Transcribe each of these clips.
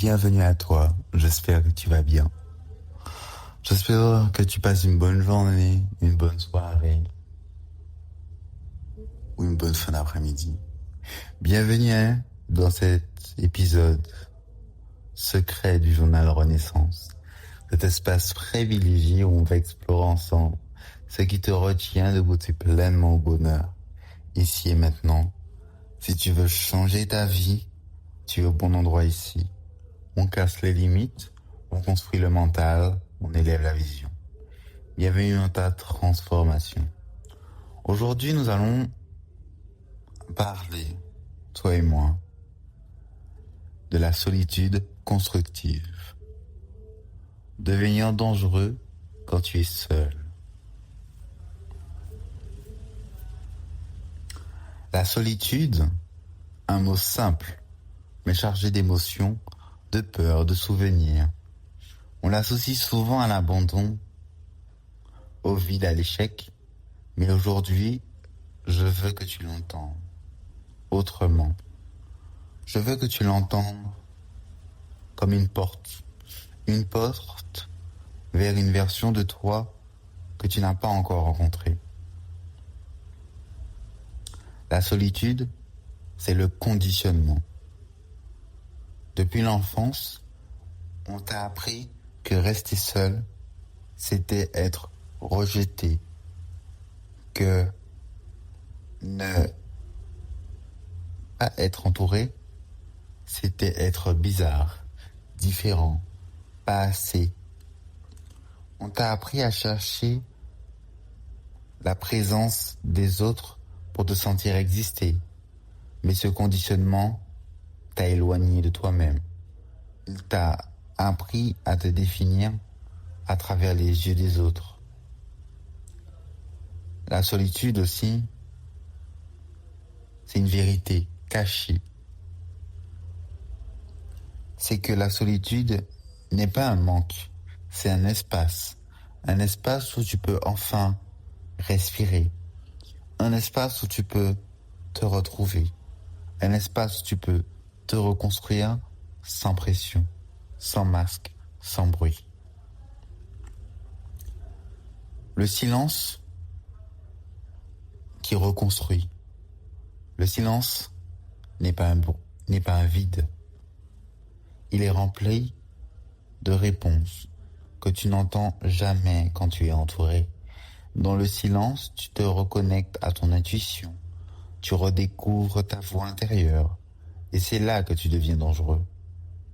Bienvenue à toi, j'espère que tu vas bien. J'espère que tu passes une bonne journée, une bonne soirée ou une bonne fin d'après-midi. Bienvenue dans cet épisode secret du journal Renaissance, cet espace privilégié où on va explorer ensemble ce qui te retient de goûter pleinement au bonheur, ici et maintenant. Si tu veux changer ta vie, tu es au bon endroit ici. On casse les limites, on construit le mental, on élève la vision. Bienvenue dans ta transformation. Aujourd'hui, nous allons parler, toi et moi, de la solitude constructive. Devenir dangereux quand tu es seul. La solitude, un mot simple, mais chargé d'émotions, de peur, de souvenirs. On l'associe souvent à l'abandon, au vide, à l'échec, mais aujourd'hui, je veux que tu l'entendes autrement. Je veux que tu l'entendes comme une porte vers une version de toi que tu n'as pas encore rencontrée. La solitude, c'est le conditionnement. Depuis l'enfance, on t'a appris que rester seul, c'était être rejeté, que ne pas être entouré, c'était être bizarre, différent, pas assez. On t'a appris à chercher la présence des autres pour te sentir exister. Mais ce conditionnement t'a éloigné de toi-même. Il t'a appris à te définir à travers les yeux des autres. La solitude aussi, c'est une vérité cachée. C'est que la solitude n'est pas un manque, c'est un espace où tu peux enfin respirer, un espace où tu peux te retrouver, un espace où tu peux te reconstruire sans pression, sans masque, sans bruit. Le silence qui reconstruit. Le silence n'est pas un vide. Il est rempli de réponses que tu n'entends jamais quand tu es entouré. Dans le silence, tu te reconnectes à ton intuition. Tu redécouvres ta voix intérieure. Et c'est là que tu deviens dangereux.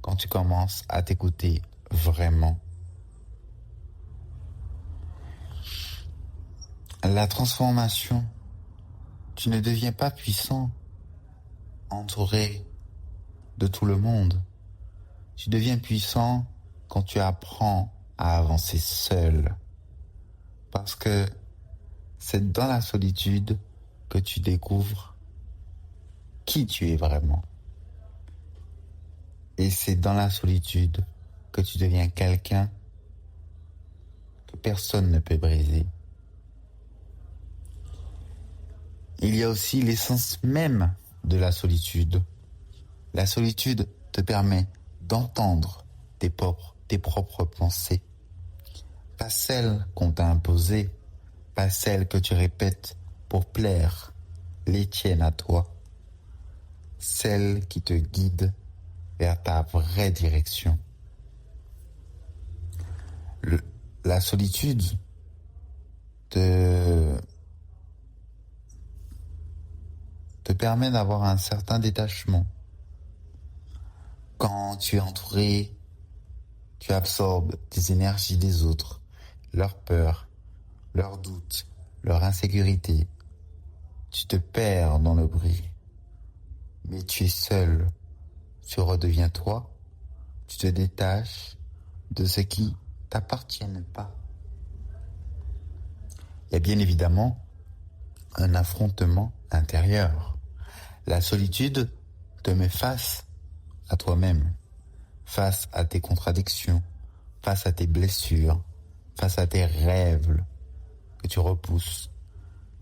Quand tu commences à t'écouter vraiment. La transformation, tu ne deviens pas puissant, entouré de tout le monde. Tu deviens puissant quand tu apprends à avancer seul. Parce que c'est dans la solitude que tu découvres qui tu es vraiment. Et c'est dans la solitude que tu deviens quelqu'un que personne ne peut briser. Il y a aussi l'essence même de la solitude. La solitude te permet d'entendre tes propres pensées. Pas celles qu'on t'a imposées, pas celles que tu répètes pour plaire, les tiennes à toi. Celles qui te guident vers ta vraie direction. La solitude te permet d'avoir un certain détachement. Quand tu es entouré, tu absorbes des énergies des autres, leurs peurs, leurs doutes, leur insécurité. Tu te perds dans le bruit. Mais tu es seul. Tu redeviens toi. Tu te détaches de ce qui t'appartiennent pas. Il y a bien évidemment un affrontement intérieur. La solitude te met face à toi-même, face à tes contradictions, face à tes blessures, face à tes rêves que tu repousses.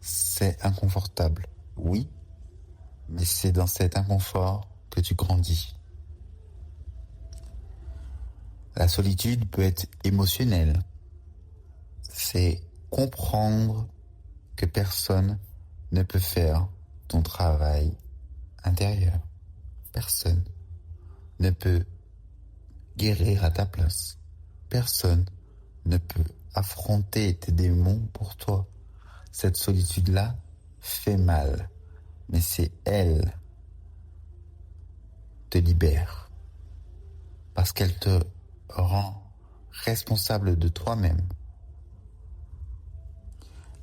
C'est inconfortable, oui, mais c'est dans cet inconfort que tu grandis. La solitude peut être émotionnelle. C'est comprendre que personne ne peut faire ton travail intérieur. Personne ne peut guérir à ta place. Personne ne peut affronter tes démons pour toi. Cette solitude-là fait mal, mais c'est elle te libère parce qu'elle te rend responsable de toi-même.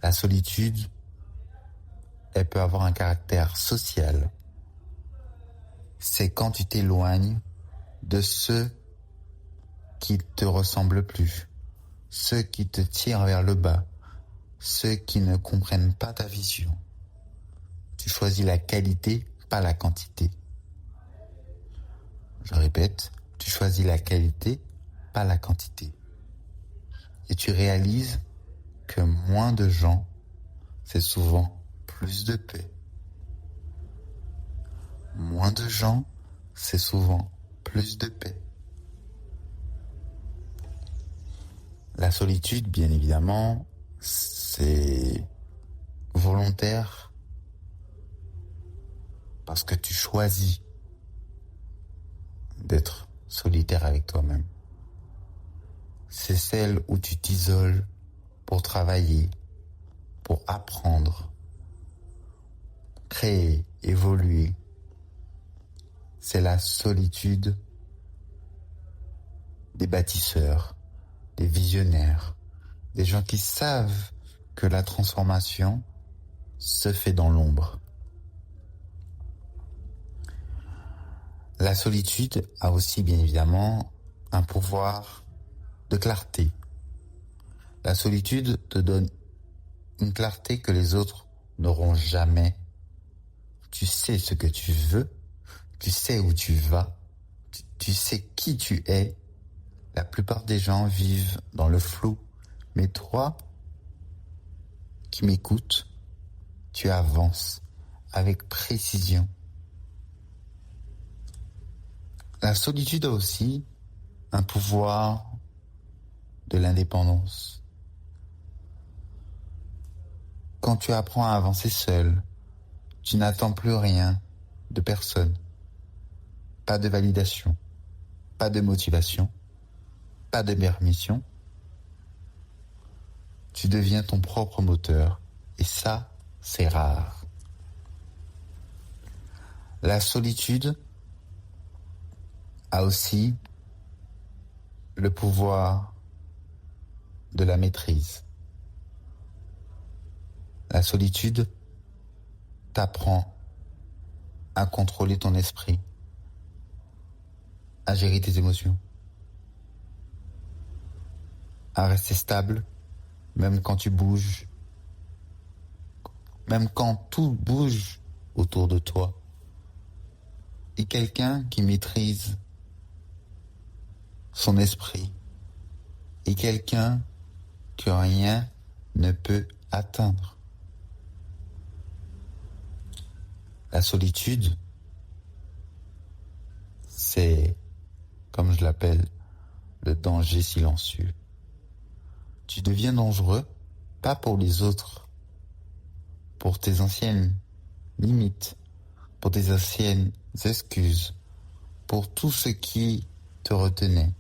La solitude, elle peut avoir un caractère social. C'est quand tu t'éloignes de ceux qui te ressemblent plus, ceux qui te tirent vers le bas, ceux qui ne comprennent pas ta vision. Tu choisis la qualité, pas la quantité. Je répète, tu choisis la qualité, pas la quantité. Et tu réalises que moins de gens, c'est souvent plus de paix. Moins de gens, c'est souvent plus de paix. La solitude, bien évidemment, c'est volontaire parce que tu choisis d'être solitaire avec toi-même. C'est celle où tu t'isoles pour travailler, pour apprendre, créer, évoluer. C'est la solitude des bâtisseurs, des visionnaires, des gens qui savent que la transformation se fait dans l'ombre. La solitude a aussi bien évidemment un pouvoir de clarté. La solitude te donne une clarté que les autres n'auront jamais. Tu sais ce que tu veux, tu sais où tu vas, tu sais qui tu es. La plupart des gens vivent dans le flou, mais toi qui m'écoutes, tu avances avec précision. La solitude a aussi un pouvoir de l'indépendance. Quand tu apprends à avancer seul, tu n'attends plus rien de personne. Pas de validation, pas de motivation, pas de permission. Tu deviens ton propre moteur. Et ça, c'est rare. La solitude a aussi le pouvoir de la maîtrise. La solitude t'apprend à contrôler ton esprit, à gérer tes émotions, à rester stable, même quand tu bouges, même quand tout bouge autour de toi. Et quelqu'un qui maîtrise son esprit est quelqu'un que rien ne peut atteindre. La solitude, c'est, comme je l'appelle, le danger silencieux. Tu deviens dangereux, pas pour les autres, pour tes anciennes limites, pour tes anciennes excuses, pour tout ce qui te retenait.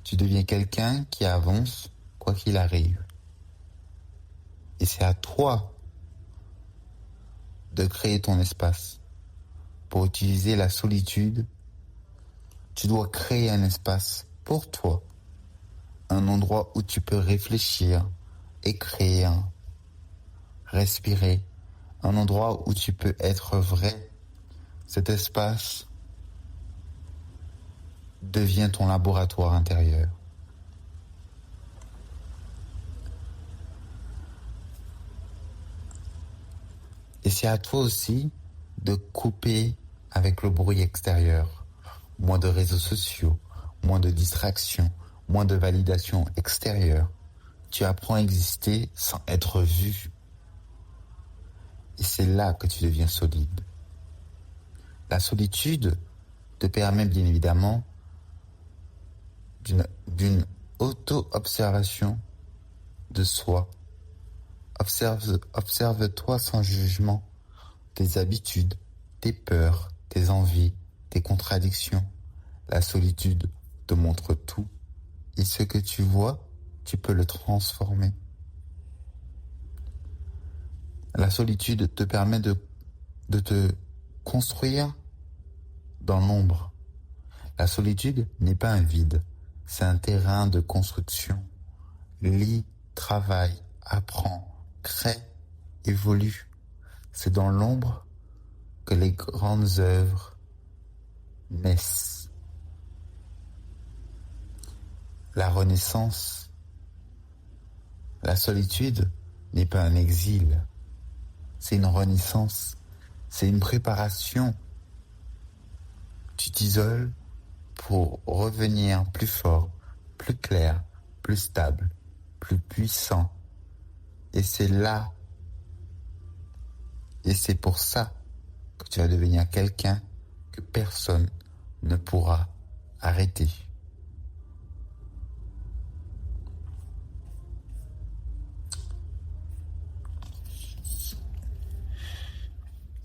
Tu deviens quelqu'un qui avance quoi qu'il arrive. Et c'est à toi de créer ton espace. Pour utiliser la solitude, tu dois créer un espace pour toi. Un endroit où tu peux réfléchir, écrire, respirer. Un endroit où tu peux être vrai. Cet espace devient ton laboratoire intérieur. Et c'est à toi aussi de couper avec le bruit extérieur. Moins de réseaux sociaux, moins de distractions, moins de validation extérieure. Tu apprends à exister sans être vu. Et c'est là que tu deviens solide. La solitude te permet bien évidemment d'une auto-observation de soi. Observe-toi sans jugement, tes habitudes, tes peurs, tes envies, tes contradictions. La solitude te montre tout, et ce que tu vois, tu peux le transformer. La solitude te permet de te construire dans l'ombre. La solitude n'est pas un vide, c'est un terrain de construction. Lis, travaille, apprends, crée, évolue. C'est dans l'ombre que les grandes œuvres naissent. La renaissance, la solitude n'est pas un exil, c'est une renaissance, c'est une préparation. Tu t'isoles pour revenir plus fort, plus clair, plus stable, plus puissant. Et c'est là, et c'est pour ça que tu vas devenir quelqu'un que personne ne pourra arrêter.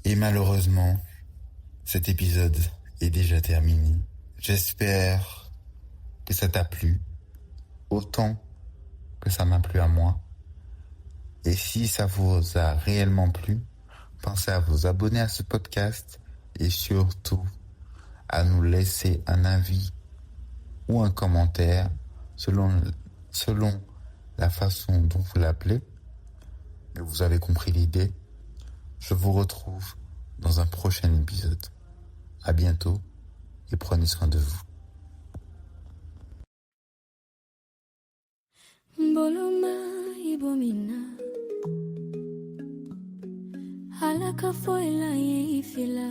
Et malheureusement, cet épisode est déjà terminé. J'espère que ça t'a plu, autant que ça m'a plu à moi. Et si ça vous a réellement plu, pensez à vous abonner à ce podcast et surtout à nous laisser un avis ou un commentaire selon la façon dont vous l'appelez. Mais vous avez compris l'idée. Je vous retrouve dans un prochain épisode. À bientôt et prenez soin de vous. Boloma ibomina halaka foila yifila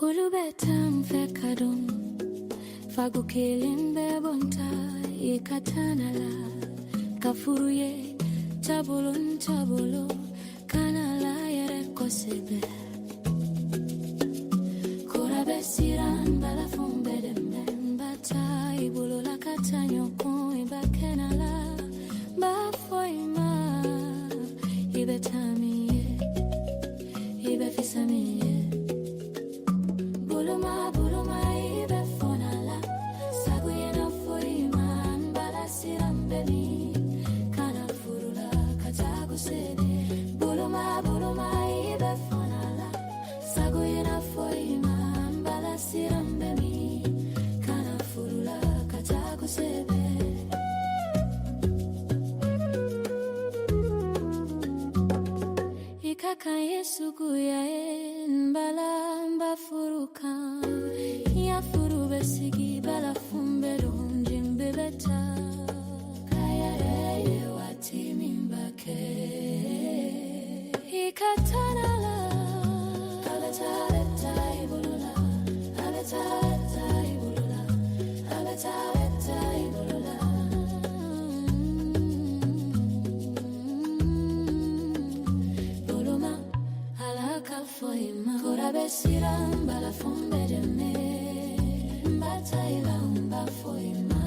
Ulubetam fekadum fagukilim bebonta ikatanala kafuruye tabolo kanala yere kosebe korabe siran bala fombe de mbata ibolo la katanyo kon ibakenala ba foima ibetami ibe fisami boloma ibe fonala saguyena foima bala siran beni Boloma ibe fonala sagoyena foima mbala sirambemi kana furula katako sebe ikaka Yesu kuya mbala mbafuruka ya furu besigi bala fumbero njimbebeta kaya ye watimi mbake Katanala Alatata ibulula Alatata ibulula Alatata ibulula Boloma alaka foima Korabe siramba la fombe de me Mbata ilamba foima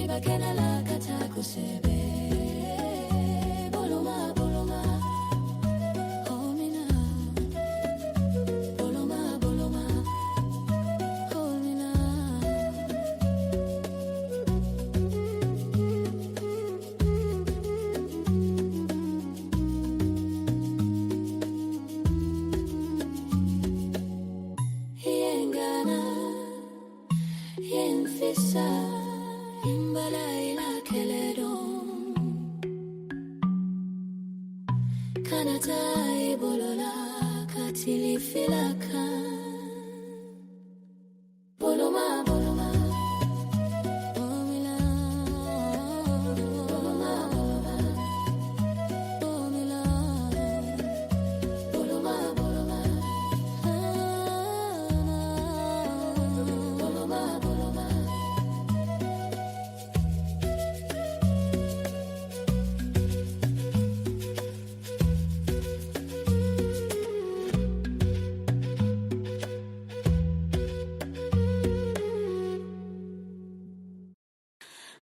Ibakena la katako sebe Yenfisa imbala ila keledon kanata ibolola katili filaka